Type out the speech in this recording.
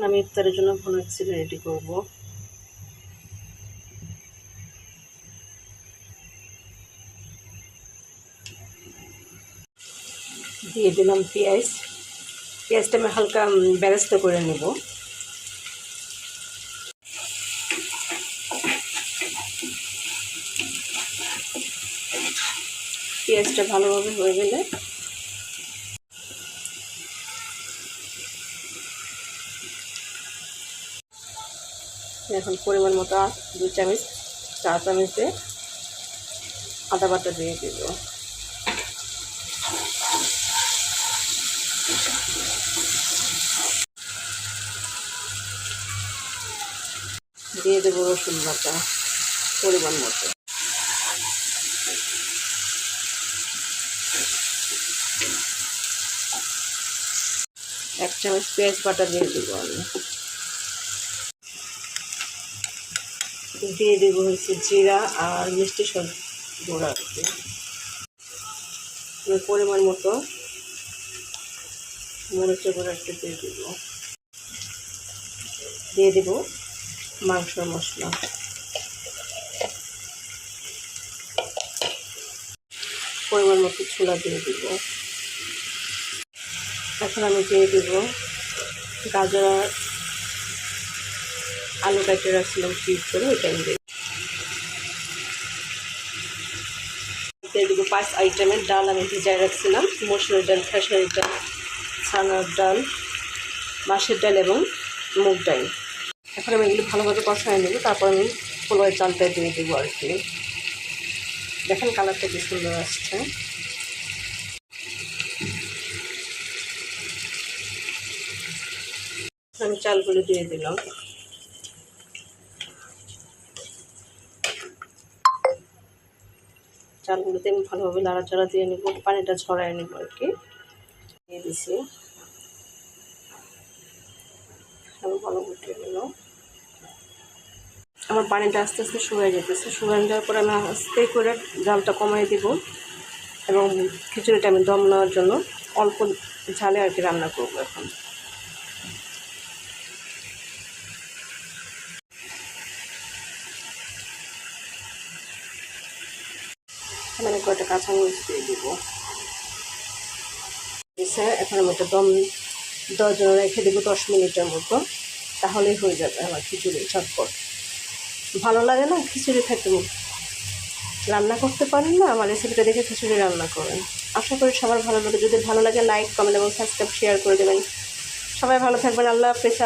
এখন আমি ইফতারের জন্য ভুনা খিচুড়ি রেডি করব। দিয়ে দিলাম পেঁয়াজ। পেঁয়াজটা আমি হালকা বেরেস্তা করে নেব। পেঁয়াজটা ভালোভাবে হয়ে গেলে এখন পরিমাণ মতো 2 চামচ 4 চামচ দিয়ে আদা বাটা দিয়ে দেব। দিয়ে দেবো রসুন বাটা পরিমাণ মতো। এক চামচ পেঁয়াজ বাটা দিয়ে দেবো আমি। দিয়ে দেবো হচ্ছে জিরা আর মিষ্টি সব গুঁড়া পরিমাণ মতো মরিচের গুঁড়া একটু দিয়ে দেবো। দিয়ে দেবো মাংসের মশলা। পরিমাণ মতো ছোলা দিয়ে দেবো। এখন আমি দিয়ে দেবো গাজর আর আলু কেটে রাখছিলাম ফ্রিজ করে, ওইটা আমি দিয়ে দেবো 5 আইটেমের ডাল আমি ভিজায় রাখছিলাম। মসুরের ডাল, খেসারির ডাল, ছানার ডাল, মাছের ডাল এবং মুগ ডাল। এখন আমি এগুলো ভালোভাবে কষায় নেব, তারপর আমি পোলাওয়ের চালটা দিয়ে দেবো আর কি। দেখেন কালারটা কি সুন্দর আসছে। আমি চালগুলো দিয়ে দিলাম। চালগুলোতে আমি ভালোভাবে নাড়াচাড়া দিয়ে নেব, পানিটা ঝরায় নেব আর কি। দিয়ে দিছি, আমি ভালো ফুটিয়ে গেল। আমার পানিটা আস্তে আস্তে শুকিয়ে যেতেছে। শুকিয়ে যাওয়ার পরে আমি আস্তে করে জালটা কমিয়ে দিব এবং খিচুড়িটা আমি দম নেওয়ার জন্য অল্প ঝালে আর কি রান্না করবো। এখন আমি কয়েকটা কাঁচামরিচ দিয়ে দিব। এখন আমি একটা দম দেওয়ার জন্য রেখে দেবো 10 মিনিটের মতো, তাহলেই হয়ে যাবে আমার খিচুড়ি ঝটপট। ভালো লাগে না খিচুড়ি খেতে? রান্না করতে পারেন না, আমার রেসিপিটা দেখে খিচুড়ি রান্না করেন। আশা করি সবার ভালো লাগে। যদি ভালো লাগে লাইক, কমেন্ট এবং সাবস্ক্রাইব শেয়ার করে দেবেন। সবাই ভালো থাকবেন। আল্লাহ হাফেজ।